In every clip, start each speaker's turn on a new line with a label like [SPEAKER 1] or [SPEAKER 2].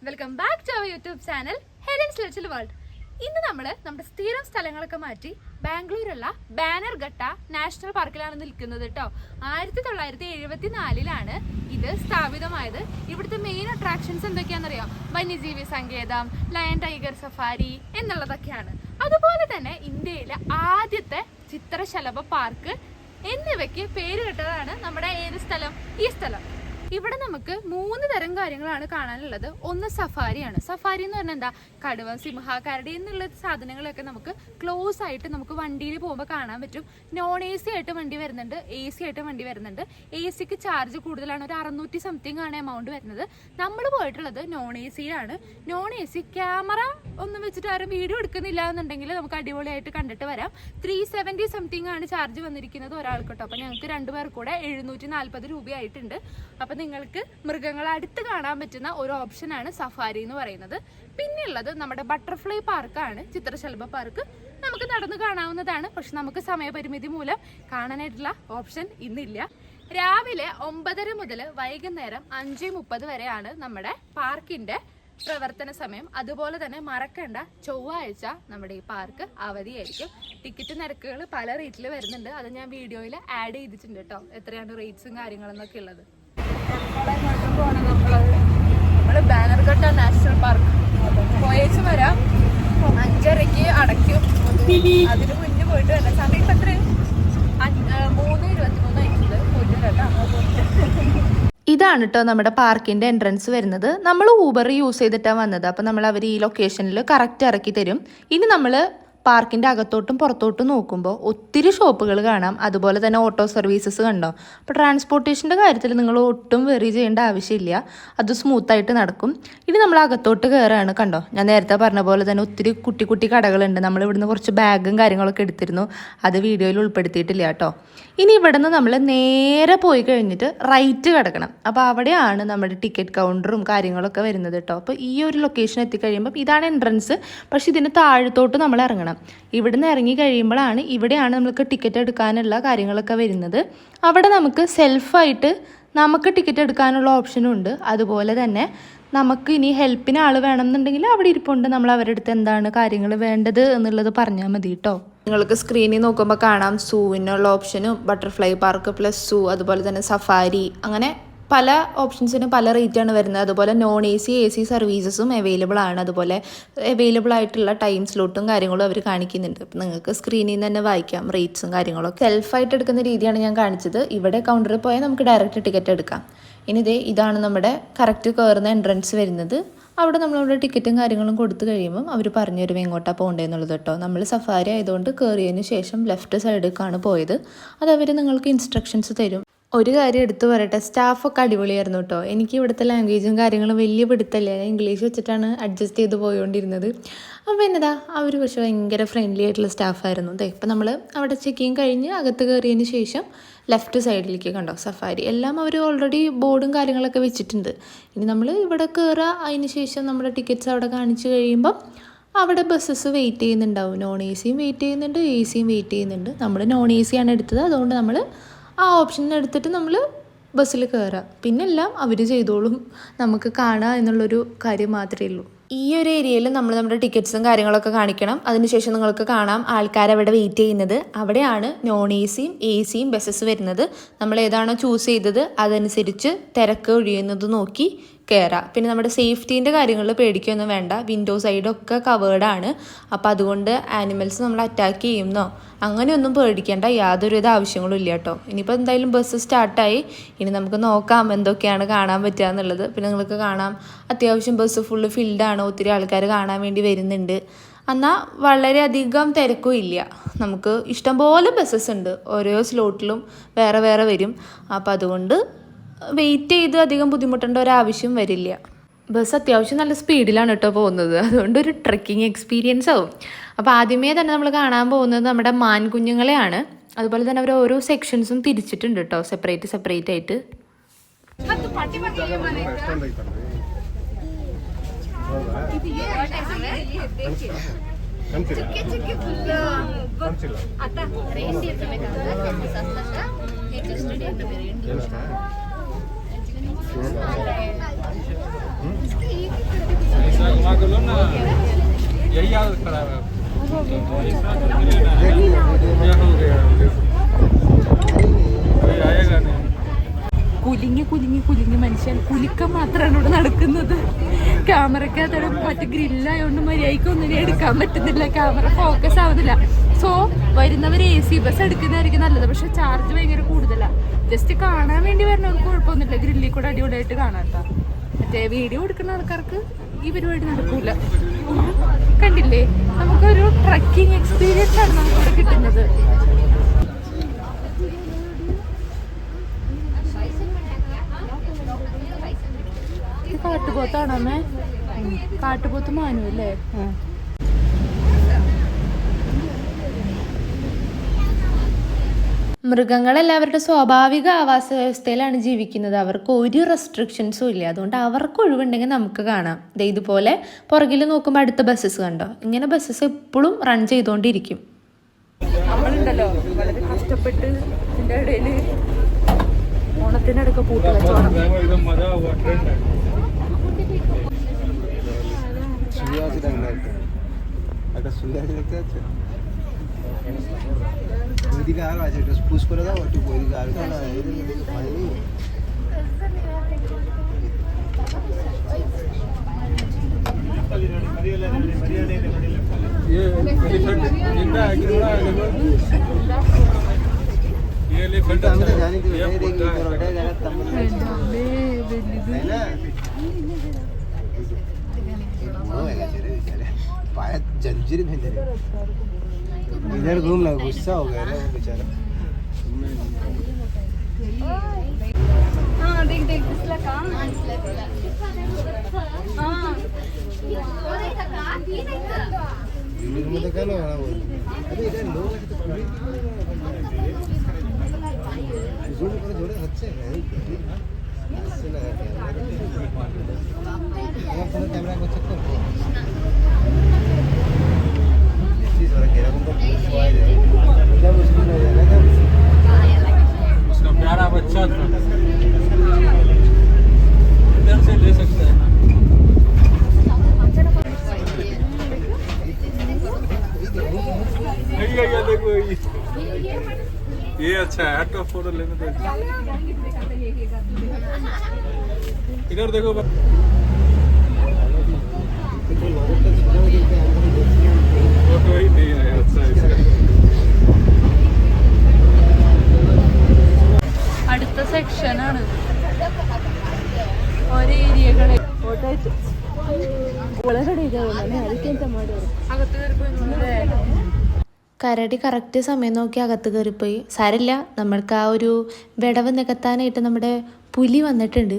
[SPEAKER 1] Welcome back to our YouTube channel Helen's little world. ഇന്ന് നമ്മൾ നമ്മുടെ സ്ഥിരം സ്ഥലങ്ങളൊക്കെ മാറ്റി ബാംഗ്ലൂരുള്ള ബാനർഘട്ട നാഷണൽ പാർക്കിലാണ് നിൽക്കുന്നത് കേട്ടോ. 1974 ഇത് സ്ഥാപിതമായത്. ഇവിടുത്തെ മെയിൻ അട്രാക്ഷൻസ് എന്തൊക്കെയാണെന്നറിയാം? വന്യജീവി സങ്കേതം, ലയൺ ടൈഗർ സഫാരി എന്നുള്ളതൊക്കെയാണ്. അതുപോലെ തന്നെ ഇന്ത്യയിലെ ആദ്യത്തെ ചിത്രശലഭ പാർക്ക് എന്നിവയ്ക്ക് പേര് കേട്ടതാണ് നമ്മുടെ ഏത് സ്ഥലം? ഈ സ്ഥലം. ഇവിടെ നമുക്ക് 3 തരം കാര്യങ്ങളാണ് കാണാനുള്ളത്. ഒന്ന് സഫാരിയാണ്. സഫാരി എന്ന് പറഞ്ഞാൽ എന്താ? കടുവ, സിംഹ, കരടി എന്നുള്ള സാധനങ്ങളൊക്കെ നമുക്ക് ക്ലോസ് ആയിട്ട് നമുക്ക് വണ്ടിയിൽ പോകുമ്പോൾ കാണാൻ പറ്റും. നോൺ AC ആയിട്ട് വണ്ടി വരുന്നുണ്ട്, AC ആയിട്ട് വണ്ടി വരുന്നുണ്ട്. ACക്ക് ചാർജ് കൂടുതലാണ്, ഒരു 600 സംതിങ് ആണ് എമൗണ്ട് വരുന്നത്. നമ്മൾ പോയിട്ടുള്ളത് നോൺ ACയിലാണ്. നോൺ AC ക്യാമറ ഒന്നും വെച്ചിട്ട് ആരും വീഡിയോ എടുക്കുന്നില്ല എന്നുണ്ടെങ്കിൽ നമുക്ക് അടിപൊളിയായിട്ട് കണ്ടിട്ട് വരാം. 370 സംതിങ് ആണ് ചാർജ് വന്നിരിക്കുന്നത് ഒരാൾക്ക് കേട്ടോ. അപ്പം ഞങ്ങൾക്ക് 2 പേർ കൂടെ 740 രൂപയായിട്ടുണ്ട്. അപ്പം നിങ്ങൾക്ക് മൃഗങ്ങളെ അടുത്ത് കാണാൻ പറ്റുന്ന ഒരു ഓപ്ഷനാണ് സഫാരി എന്ന് പറയുന്നത്. പിന്നെയുള്ളത് നമ്മുടെ ബട്ടർഫ്ലൈ പാർക്കാണ്, ചിത്രശലഭ പാർക്ക്. നമുക്ക് നടന്ന് കാണാവുന്നതാണ്, പക്ഷെ നമുക്ക് സമയപരിമിതി മൂലം കാണാനായിട്ടുള്ള ഓപ്ഷൻ ഇന്നില്ല. രാവിലെ 9:30 മുതൽ വൈകുന്നേരം 5:30 വരെയാണ് നമ്മുടെ പാർക്കിന്റെ പ്രവർത്തന സമയം. അതുപോലെ തന്നെ മറക്കണ്ട, ചൊവ്വാഴ്ച നമ്മുടെ ഈ പാർക്ക് അവധിയായിരിക്കും. ടിക്കറ്റ് നിരക്കുകൾ പല റേറ്റിൽ വരുന്നുണ്ട്. അത് ഞാൻ വീഡിയോയിൽ ആഡ് ചെയ്തിട്ടുണ്ട് കേട്ടോ, എത്രയാണ് റേറ്റ്സും കാര്യങ്ങളെന്നൊക്കെ ഉള്ളത്. നമ്മള് ബാനർഘട്ട നാഷണൽ പാർക്ക് പോയേച്ച് വരാം. 5:30 അടയ്ക്കും. അതിന് മുന്നേ പോയിട്ട് വരാം. സമയം ഇപ്പം എത്ര? 3:23 ആയിട്ടുണ്ട്. പോയിട്ട് കേട്ടോ. ഇതാണ് കേട്ടോ നമ്മുടെ പാർക്കിന്റെ എൻട്രൻസ് വരുന്നത്. നമ്മൾ ഊബർ യൂസ് ചെയ്തിട്ടാണ് വന്നത്. അപ്പം നമ്മൾ അവർ ഈ ലൊക്കേഷനിൽ കറക്റ്റ് ഇറക്കി തരും. ഇനി നമ്മൾ പാർക്കിൻ്റെ അകത്തോട്ടും പുറത്തോട്ടും നോക്കുമ്പോൾ ഒത്തിരി ഷോപ്പുകൾ കാണാം. അതുപോലെ തന്നെ ഓട്ടോ സർവീസസ് കണ്ടോ. അപ്പോൾ ട്രാൻസ്പോർട്ടേഷൻ്റെ കാര്യത്തിൽ നിങ്ങൾ ഒട്ടും വെറി ചെയ്യേണ്ട ആവശ്യമില്ല, അത് സ്മൂത്തായിട്ട് നടക്കും. ഇനി നമ്മൾ അകത്തോട്ട് കയറുകയാണ്. കണ്ടോ, ഞാൻ നേരത്തെ പറഞ്ഞ പോലെ തന്നെ ഒത്തിരി കുട്ടി കുട്ടി കടകളുണ്ട്. നമ്മൾ ഇവിടുന്ന് കുറച്ച് ബാഗും കാര്യങ്ങളൊക്കെ എടുത്തിരുന്നു, അത് വീഡിയോയിൽ ഉൾപ്പെടുത്തിയിട്ടില്ല കേട്ടോ. ഇനി ഇവിടെ നിന്ന് നമ്മൾ നേരെ പോയി കഴിഞ്ഞിട്ട് റൈറ്റ് കിടക്കണം. അപ്പോൾ അവിടെയാണ് നമ്മുടെ ടിക്കറ്റ് കൗണ്ടറും കാര്യങ്ങളൊക്കെ വരുന്നത് കേട്ടോ. അപ്പോൾ ഈ ഒരു ലൊക്കേഷൻ എത്തിക്കഴിയുമ്പോൾ ഇതാണ് എൻട്രൻസ്. പക്ഷേ ഇതിന് താഴത്തോട്ട് നമ്മൾ ഇറങ്ങണം. ഇവിടുന്ന് ഇറങ്ങി കഴിയുമ്പോഴാണ് ഇവിടെയാണ് നമുക്ക് ടിക്കറ്റ് എടുക്കാനുള്ള കാര്യങ്ങളൊക്കെ വരുന്നത്. അവിടെ നമുക്ക് സെൽഫായിട്ട് നമുക്ക് ടിക്കറ്റ് എടുക്കാനുള്ള ഓപ്ഷനും ഉണ്ട്. അതുപോലെ തന്നെ നമുക്ക് ഇനി ഹെൽപ്പിന് ആൾ വേണമെന്നുണ്ടെങ്കിൽ അവിടെ ഇരിപ്പുണ്ട്. നമ്മൾ അവരുടെ അടുത്ത് എന്താണ് കാര്യങ്ങൾ വേണ്ടത് എന്നുള്ളത് പറഞ്ഞാൽ മതി കേട്ടോ. നിങ്ങൾക്ക് സ്ക്രീനിൽ നോക്കുമ്പോൾ കാണാം സൂവിനുള്ള ഓപ്ഷനും, ബട്ടർഫ്ലൈ പാർക്ക് പ്ലസ് സൂ, അതുപോലെ തന്നെ സഫാരി, അങ്ങനെ പല ഓപ്ഷൻസിനും പല റേറ്റാണ് വരുന്നത്. അതുപോലെ നോൺ AC AC സർവീസസും അവൈലബിൾ ആണ്. അതുപോലെ അവൈലബിൾ ആയിട്ടുള്ള ടൈം സ്ലോട്ടും കാര്യങ്ങളും അവർ കാണിക്കുന്നുണ്ട്. അപ്പം നിങ്ങൾക്ക് സ്ക്രീനിൽ നിന്ന് തന്നെ വായിക്കാം റേറ്റ്സും കാര്യങ്ങളൊക്കെ. സെൽഫായിട്ട് എടുക്കുന്ന രീതിയാണ് ഞാൻ കാണിച്ചത്. ഇവിടെ കൗണ്ടറിൽ പോയാൽ നമുക്ക് ഡയറക്റ്റ് ടിക്കറ്റ് എടുക്കാം. ഇനി ഇതാണ് നമ്മുടെ കറക്റ്റ് കയറുന്ന എൻട്രൻസ് വരുന്നത്. അവിടെ നമ്മളവിടെ ടിക്കറ്റും കാര്യങ്ങളും കൊടുത്തു കഴിയുമ്പം അവർ പറഞ്ഞു തരും എങ്ങോട്ടാണ് പോകേണ്ടതെന്നുള്ളത് കേട്ടോ. നമ്മൾ സഫാരി ആയതുകൊണ്ട് കയറിയതിന് ശേഷം ലെഫ്റ്റ് സൈഡിലേക്കാണ് പോയത്. അത് അവർ നിങ്ങൾക്ക് ഇൻസ്ട്രക്ഷൻസ് തരും. ഒരു കാര്യം എടുത്തു പറയട്ടെ, സ്റ്റാഫൊക്കെ അടിപൊളിയായിരുന്നു കേട്ടോ. എനിക്ക് ഇവിടുത്തെ ലാംഗ്വേജും കാര്യങ്ങളും വലിയ പിടുത്തല്ല, ഇംഗ്ലീഷ് വെച്ചിട്ടാണ് അഡ്ജസ്റ്റ് ചെയ്ത് പോയോണ്ടിരുന്നത്. അപ്പോൾ എന്നതാ അവർ പക്ഷേ ഭയങ്കര ഫ്രണ്ട്ലി ആയിട്ടുള്ള സ്റ്റാഫായിരുന്നു. ഇപ്പം നമ്മൾ അവിടെ ചെക്കിങ് കഴിഞ്ഞ് അകത്ത് കയറിയതിന് ശേഷം ലെഫ്റ്റ് സൈഡിലേക്ക് കണ്ടോ സഫാരി, എല്ലാം അവർ ഓൾറെഡി ബോർഡും കാര്യങ്ങളൊക്കെ വെച്ചിട്ടുണ്ട്. ഇനി നമ്മൾ ഇവിടെ കയറുക, അതിന് ശേഷം നമ്മുടെ ടിക്കറ്റ്സ് അവിടെ കാണിച്ച് കഴിയുമ്പം അവിടെ ബസ്സസ് വെയിറ്റ് ചെയ്യുന്നുണ്ടാവും. നോൺ ACയും വെയിറ്റ് ചെയ്യുന്നുണ്ട്, ACയും വെയിറ്റ് ചെയ്യുന്നുണ്ട്. നമ്മൾ നോൺ AC ആണ് എടുത്തത്, അതുകൊണ്ട് നമ്മൾ ആ ഓപ്ഷൻ എടുത്തിട്ട് നമ്മൾ ബസ്സിൽ കയറുക. പിന്നെ എല്ലാം അവർ ചെയ്തോളും, നമുക്ക് കാണുക എന്നുള്ളൊരു കാര്യം മാത്രമേ ഉള്ളൂ. ഈ ഒരു ഏരിയയിൽ നമ്മൾ നമ്മുടെ ടിക്കറ്റ്സും കാര്യങ്ങളൊക്കെ കാണിക്കണം. അതിനുശേഷം നിങ്ങൾക്ക് കാണാം ആൾക്കാരവിടെ വെയിറ്റ് ചെയ്യുന്നത്. അവിടെയാണ് നോൺ ACയും ACയും ബസ്സസ് വരുന്നത്. നമ്മൾ ഏതാണോ ചൂസ് ചെയ്തത് അതനുസരിച്ച് തിരക്ക് ഒഴിയുന്നത് നോക്കി കയറാം. പിന്നെ നമ്മുടെ സേഫ്റ്റീൻ്റെ കാര്യങ്ങളിൽ പേടിക്കൊന്നും വേണ്ട, വിൻഡോ സൈഡൊക്കെ കവേർഡാണ്. അപ്പോൾ അതുകൊണ്ട് ആനിമൽസ് നമ്മൾ അറ്റാക്ക് ചെയ്യുന്നോ അങ്ങനെയൊന്നും പേടിക്കേണ്ട യാതൊരുവിധ ആവശ്യങ്ങളും ഇല്ല കേട്ടോ. ഇനിയിപ്പോൾ എന്തായാലും ബസ് സ്റ്റാർട്ടായി, ഇനി നമുക്ക് നോക്കാം എന്തൊക്കെയാണ് കാണാൻ പറ്റുക എന്നുള്ളത്. പിന്നെ നിങ്ങൾക്ക് കാണാം അത്യാവശ്യം ബസ് ഫുള്ള് ഫിൽഡാണ്, ഒത്തിരി ആൾക്കാർ കാണാൻ വേണ്ടി വരുന്നുണ്ട്. എന്നാൽ വളരെയധികം തിരക്കും ഇല്ല. നമുക്ക് ഇഷ്ടംപോലെ ബസ്സസ് ഉണ്ട്, ഓരോ സ്ലോട്ടിലും വേറെ വേറെ വരും. അപ്പോൾ അതുകൊണ്ട് വെയിറ്റ് ചെയ്ത് അധികം ബുദ്ധിമുട്ടേണ്ട ഒരാവശ്യം വരില്ല. ബസ് അത്യാവശ്യം നല്ല സ്പീഡിലാണ് കേട്ടോ പോകുന്നത്, അതുകൊണ്ട് ഒരു ട്രെക്കിംഗ് എക്സ്പീരിയൻസ് ആവും. അപ്പോൾ ആദ്യമേ തന്നെ നമ്മൾ കാണാൻ പോകുന്നത് നമ്മുടെ മാൻകുഞ്ഞുങ്ങളെയാണ്. അതുപോലെ തന്നെ അവർ ഓരോ സെക്ഷൻസും തിരിച്ചിട്ടുണ്ട് കേട്ടോ, സെപ്പറേറ്റ് ആയിട്ട്.
[SPEAKER 2] കുലുങ്ങി കുലുങ്ങി കുലുങ്ങി മനുഷ്യൻ കുലുക്കം മാത്രമാണ് ഇവിടെ നടക്കുന്നത്. ക്യാമറയ്ക്കകത്ത് മറ്റു ഗ്രില്ലായോണ്ട് മര്യാദയ്ക്കൊന്നും എടുക്കാൻ പറ്റുന്നില്ല, ക്യാമറ ഫോക്കസ് ആവുന്നില്ല. സോ വരുന്നവർ AC ബസ് എടുക്കുന്നതായിരിക്കും നല്ലത്. പക്ഷെ ചാർജ് ഭയങ്കര കൂടുതലാണ്. ജസ്റ്റ് കാണാൻ വേണ്ടി വരുന്നവർക്ക് കുഴപ്പമൊന്നുമില്ല, ഗ്രില്ലിൽ കൂടെ അടിപൊളിയായിട്ട് കാണാം കേട്ടോ. മറ്റേ വീഡിയോ എടുക്കുന്ന ആൾക്കാർക്ക് ഈ പരിപാടി നടക്കൂല. കണ്ടില്ലേ, നമുക്കൊരു ട്രക്കിംഗ് എക്സ്പീരിയൻസ് ആണ് നമുക്കിവിടെ കിട്ടുന്നത്. കാട്ടുപോത്താണോ അമ്മേ? കാട്ടുപോത്ത് മാനു അല്ലേ?
[SPEAKER 1] മൃഗങ്ങളെല്ലാവരുടെ സ്വാഭാവിക ആവാസ വ്യവസ്ഥയിലാണ് ജീവിക്കുന്നത്. അവർക്ക് ഒരു റെസ്ട്രിക്ഷൻസും ഇല്ല. അതുകൊണ്ട് അവർക്ക് ഒഴിവുണ്ടെങ്കിൽ നമുക്ക് കാണാം. ഇതുപോലെ പുറകിൽ നോക്കുമ്പോൾ അടുത്ത ബസ്സസ് കണ്ടോ, ഇങ്ങനെ ബസ്സസ് എപ്പോഴും റൺ ചെയ്തുകൊണ്ടിരിക്കും.
[SPEAKER 2] നമ്മളുണ്ടല്ലോ വളരെ കഷ്ടപ്പെട്ട് ഇതിൻ്റെ ഇടയിൽ ഓണത്തിനടുക്ക പൂട്ട് വെച്ചോണം.
[SPEAKER 3] ওইদিকে আরো আছে, একটু পুশ করে দাও, একটু ওইদিকে আরো জানি पाया जंजीर भेज रहे, इधर घूम लगा, गुस्सा हो गया ना बेचारा।
[SPEAKER 2] हाँ देख देख इसला काम हाँ
[SPEAKER 3] में तो कहना वाला वो, अरे इधर लोग हैं तो पूरी जोड़ पर जोड़े अच्छे हैं, इससे लगा कैमरा कैमरा को चेक करो।
[SPEAKER 4] उसका प्यारा बच्चा था, इधर से ले सकते हैं ना। ये देखो ये अच्छा है, हट फोटो लेने दो। इधर देखो फोटो ही नहीं है अच्छा इसका।
[SPEAKER 2] അടുത്ത സെക്ഷനാണ് ഓരോ ഏരിയകളെ ഫോട്ടോ
[SPEAKER 1] കരടി കറക്റ്റ് സമയം നോക്കി അകത്ത് കയറിപ്പോയി. സാരില്ല, നമ്മൾക്ക് ആ ഒരു വിടവ് നികത്താനായിട്ട് നമ്മുടെ പുലി വന്നിട്ടുണ്ട്.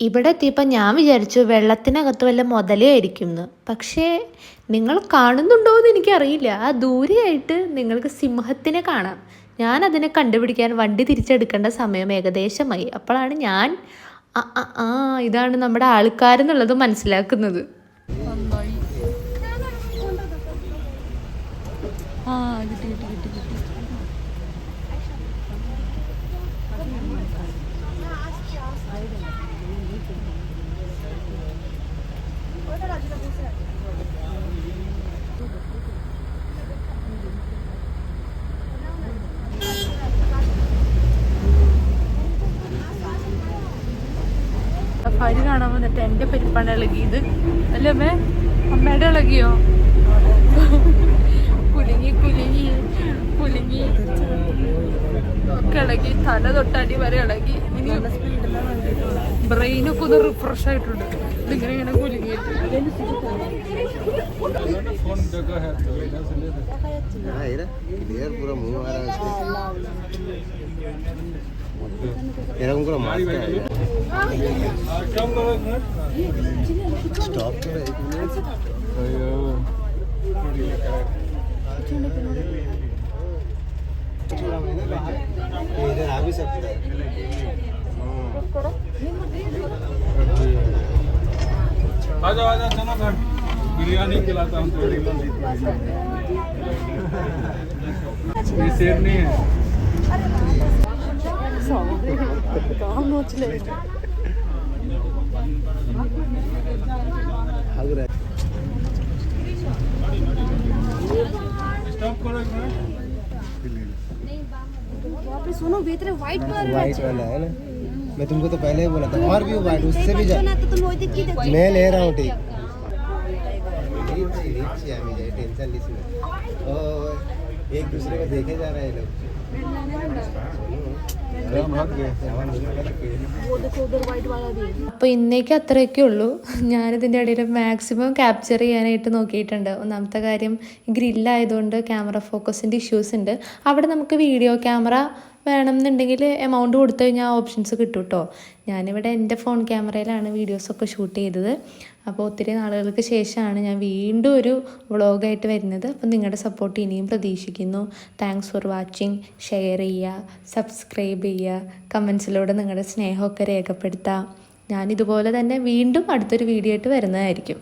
[SPEAKER 1] ഇവിടെ എത്തിയപ്പോൾ ഞാൻ വിചാരിച്ചു വെള്ളത്തിനകത്ത് വല്ല മുതലയായിരിക്കും എന്ന്. പക്ഷേ നിങ്ങൾ കാണുന്നുണ്ടോ എന്ന് എനിക്കറിയില്ല. ആ ദൂരെയായിട്ട് നിങ്ങൾക്ക് സിംഹത്തിനെ കാണാം. ഞാൻ അതിനെ കണ്ടുപിടിക്കാൻ വണ്ടി തിരിച്ചെടുക്കേണ്ട സമയം ഏകദേശമായി. അപ്പോഴാണ് ഞാൻ ഇതാണ് നമ്മുടെ ആൾക്കാരെന്നുള്ളത് മനസ്സിലാക്കുന്നത്.
[SPEAKER 2] സഫാരി കാണാൻ വന്നിട്ട് എൻ്റെ പെരുപ്പാണ് ഇളകിയത് അല്ലേ അമ്മേ? അമ്മയുടെ ഇളകിയോ? കുലുങ്ങി കുലുങ്ങി കുലുങ്ങി ഒക്കെ ഇളകി, തല തൊട്ടടി വരെ ഇളകി. ബ്രെയിനൊക്കെ ഒന്ന് റിഫ്രഷ് ആയിട്ടുണ്ട് ഇതിങ്ങനെ ഇങ്ങനെ കുലുങ്ങിയിട്ട്.
[SPEAKER 4] फोन जगह है तो इधर से ले ले
[SPEAKER 3] हाँ ये क्लियर पूरा मुंह आ रहा है उसके तेरा उनको मास्क है
[SPEAKER 4] कम करो एक मिनट
[SPEAKER 3] स्टॉप करो एक मिनट
[SPEAKER 4] अयो
[SPEAKER 3] ये इधर आ भी सकता है
[SPEAKER 4] आजा आजा चलो घर बिरयानी खिलाता हूँ थोड़ी ये सेब नहीं है
[SPEAKER 3] भाग रहा है
[SPEAKER 4] स्टॉप करो एक मिनट
[SPEAKER 5] सुनो बेहतर व्हाइट कलर
[SPEAKER 3] वाइट वाला है ना मैं तुमको तो पहले ही बोला था और भी वाइट उससे भी ज्यादा
[SPEAKER 5] तो तुम वो देखी
[SPEAKER 3] मैं ले रहा हूँ ठीक टेंशन नहीं एक दूसरे को देखे जा रहे हैं लोग
[SPEAKER 4] भाग गए
[SPEAKER 5] वो देखो उधर व्हाइट वाला भी है
[SPEAKER 1] അപ്പോൾ ഇന്നേക്ക് അത്രയൊക്കെ ഉള്ളൂ. ഞാനിതിൻ്റെ ഇടയിൽ മാക്സിമം ക്യാപ്ചർ ചെയ്യാനായിട്ട് നോക്കിയിട്ടുണ്ട്. ഒന്നാമത്തെ കാര്യം ഗ്രില്ലായതുകൊണ്ട് ക്യാമറ ഫോക്കസിൻ്റെ ഇഷ്യൂസ് ഉണ്ട്. അവിടെ നമുക്ക് വീഡിയോ ക്യാമറ വേണമെന്നുണ്ടെങ്കിൽ എമൗണ്ട് കൊടുത്തു കഴിഞ്ഞാൽ ഓപ്ഷൻസ് കിട്ടും കേട്ടോ. ഞാനിവിടെ എൻ്റെ ഫോൺ ക്യാമറയിലാണ് വീഡിയോസൊക്കെ ഷൂട്ട് ചെയ്തത്. അപ്പോൾ ഒത്തിരി നാളുകൾക്ക് ശേഷമാണ് ഞാൻ വീണ്ടും ഒരു വ്ളോഗായിട്ട് വരുന്നത്. അപ്പോൾ നിങ്ങളുടെ സപ്പോർട്ട് ഇനിയും പ്രതീക്ഷിക്കുന്നു. Thanks for watching. ഷെയർ ചെയ്യുക, സബ്സ്ക്രൈബ് ചെയ്യുക, കമൻസിലൂടെ നിങ്ങളുടെ സ്നേഹമൊക്കെ രേഖപ്പെടുത്തുക. ഞാനിതുപോലെ തന്നെ വീണ്ടും അടുത്തൊരു വീഡിയോ ആയിട്ട് വരുന്നതായിരിക്കും.